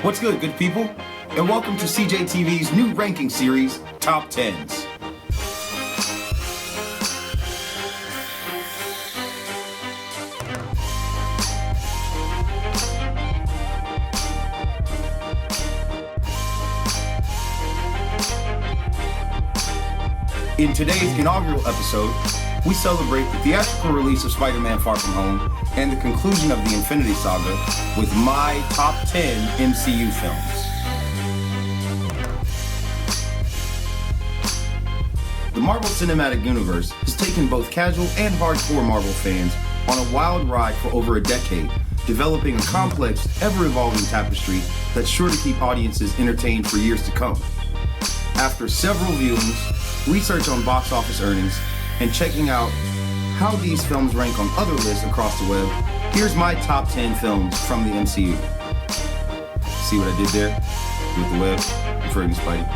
What's good people? And welcome to CJTV's new ranking series, Top 10s. In today's inaugural episode, we celebrate the theatrical release of Spider-Man Far From Home and the conclusion of the Infinity Saga with my top 10 MCU films. The Marvel Cinematic Universe has taken both casual and hardcore Marvel fans on a wild ride for over a decade, developing a complex, ever-evolving tapestry that's sure to keep audiences entertained for years to come. After several viewings, research on box office earnings, and checking out how these films rank on other lists across the web, here's my top 10 films from the MCU. See what I did there? With the web? I'm afraid Spidey.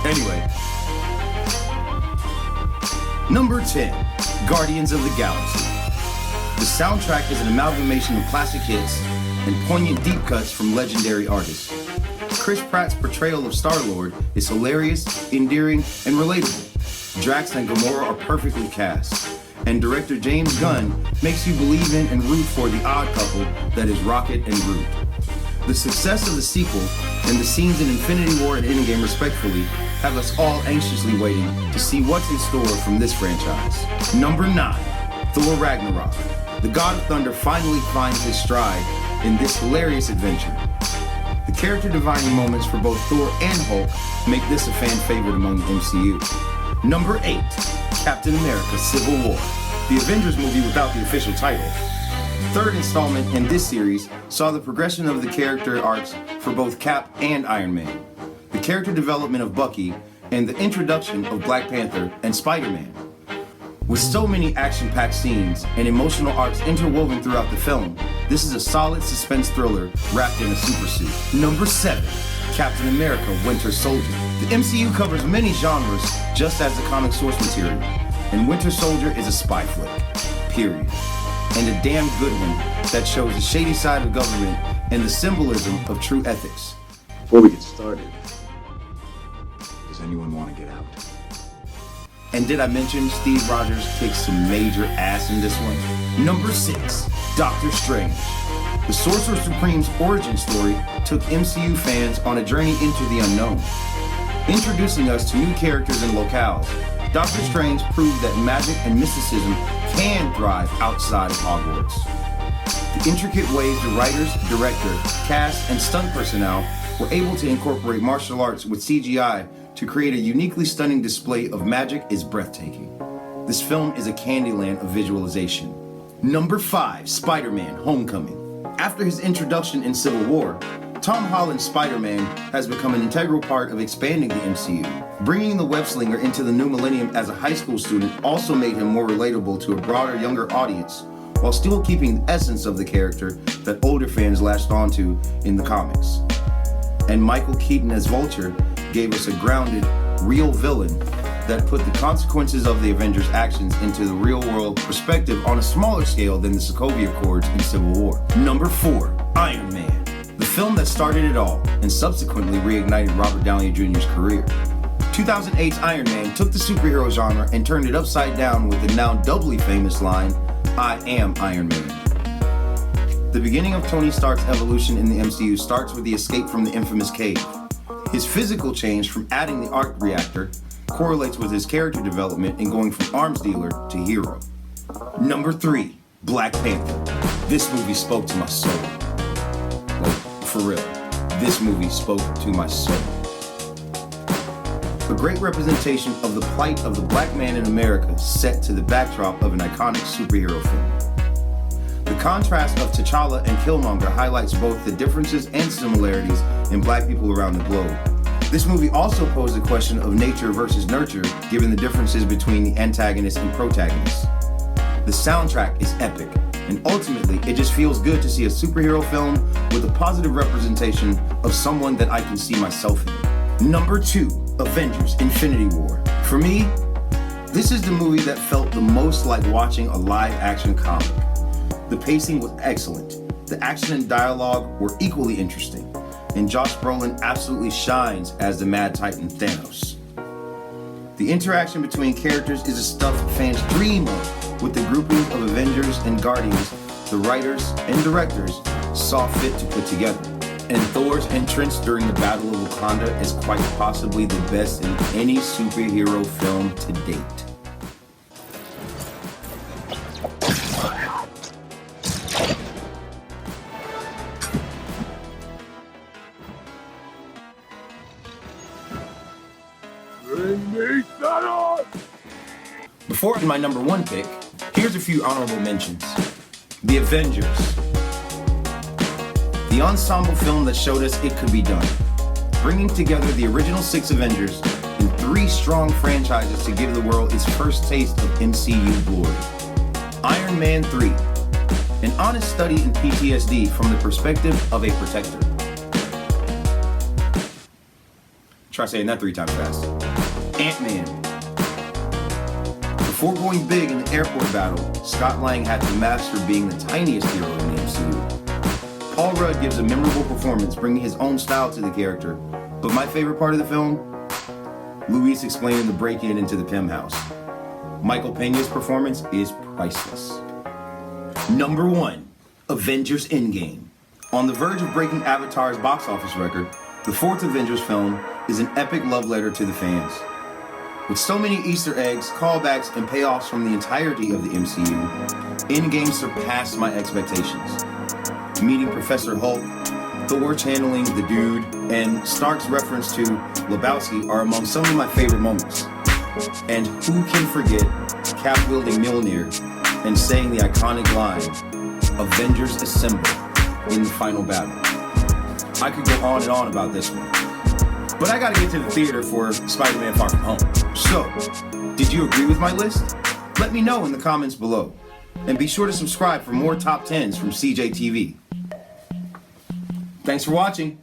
Anyway. Number 10, Guardians of the Galaxy. The soundtrack is an amalgamation of classic hits and poignant deep cuts from legendary artists. Chris Pratt's portrayal of Star-Lord is hilarious, endearing, and relatable. Drax and Gamora are perfectly cast, and director James Gunn makes you believe in and root for the odd couple that is Rocket and Groot. The success of the sequel and the scenes in Infinity War and Endgame respectfully have us all anxiously waiting to see what's in store from this franchise. Number 9, Thor Ragnarok. The God of Thunder finally finds his stride in this hilarious adventure. The character defining moments for both Thor and Hulk make this a fan favorite among the MCU. Number 8, Captain America Civil War, the Avengers movie without the official title. Third installment in this series saw the progression of the character arcs for both Cap and Iron Man, the character development of Bucky, and the introduction of Black Panther and Spider-Man. With so many action-packed scenes and emotional arcs interwoven throughout the film, this is a solid suspense thriller wrapped in a supersuit. Number 7, Captain America Winter Soldier. The MCU covers many genres just as the comic source material, and Winter Soldier is a spy flick, period. And a damn good one that shows the shady side of government and the symbolism of true ethics. Before we get started, does anyone want to get out? And did I mention Steve Rogers kicks some major ass in this one? Number 6, Doctor Strange. The Sorcerer Supreme's origin story took MCU fans on a journey into the unknown. Introducing us to new characters and locales, Doctor Strange proved that magic and mysticism can thrive outside of Hogwarts. The intricate ways the writers, director, cast, and stunt personnel were able to incorporate martial arts with CGI to create a uniquely stunning display of magic is breathtaking. This film is a Candyland of visualization. Number 5, Spider-Man Homecoming. After his introduction in Civil War, Tom Holland's Spider-Man has become an integral part of expanding the MCU. Bringing the web-slinger into the new millennium as a high school student also made him more relatable to a broader, younger audience, while still keeping the essence of the character that older fans latched onto in the comics. And Michael Keaton as Vulture gave us a grounded, real villain that put the consequences of the Avengers' actions into the real-world perspective on a smaller scale than the Sokovia Accords in Civil War. Number 4, Iron Man. The film that started it all and subsequently reignited Robert Downey Jr.'s career. 2008's Iron Man took the superhero genre and turned it upside down with the now doubly famous line, "I am Iron Man." The beginning of Tony Stark's evolution in the MCU starts with the escape from the infamous cave. His physical change from adding the arc reactor correlates with his character development in going from arms dealer to hero. Number 3, Black Panther. This movie spoke to my soul. Like, for real, this movie spoke to my soul. A great representation of the plight of the black man in America set to the backdrop of an iconic superhero film. The contrast of T'Challa and Killmonger highlights both the differences and similarities in black people around the globe. This movie also posed the question of nature versus nurture, given the differences between the antagonist and protagonist. The soundtrack is epic, and ultimately, it just feels good to see a superhero film with a positive representation of someone that I can see myself in. Number 2, Avengers Infinity War. For me, this is the movie that felt the most like watching a live-action comic. The pacing was excellent, the action and dialogue were equally interesting, and Josh Brolin absolutely shines as the Mad Titan Thanos. The interaction between characters is a stuff fans dream of, with the grouping of Avengers and Guardians the writers and directors saw fit to put together. And Thor's entrance during the Battle of Wakanda is quite possibly the best in any superhero film to date. Before my number one pick, here's a few honorable mentions. The Avengers. The ensemble film that showed us it could be done. Bringing together the original 6 Avengers and 3 strong franchises to give the world its first taste of MCU glory. Iron Man 3. An honest study in PTSD from the perspective of a protector. Try saying that 3 times fast. Ant-Man. Before going big in the airport battle, Scott Lang had to master being the tiniest hero in the MCU. Paul Rudd gives a memorable performance, bringing his own style to the character. But my favorite part of the film? Luis explaining the break-in into the Pym house. Michael Peña's performance is priceless. Number 1, Avengers Endgame. On the verge of breaking Avatar's box office record, the 4th Avengers film is an epic love letter to the fans. With so many Easter eggs, callbacks, and payoffs from the entirety of the MCU, Endgame surpassed my expectations. Meeting Professor Hulk, Thor channeling the Dude, and Stark's reference to Lebowski are among some of my favorite moments. And who can forget Cap-wielding Mjolnir and saying the iconic line, "Avengers Assemble," in the final battle. I could go on and on about this one, but I gotta get to the theater for Spider-Man Far From Home. So, did you agree with my list? Let me know in the comments below. And be sure to subscribe for more top 10s from CJTV. Thanks for watching.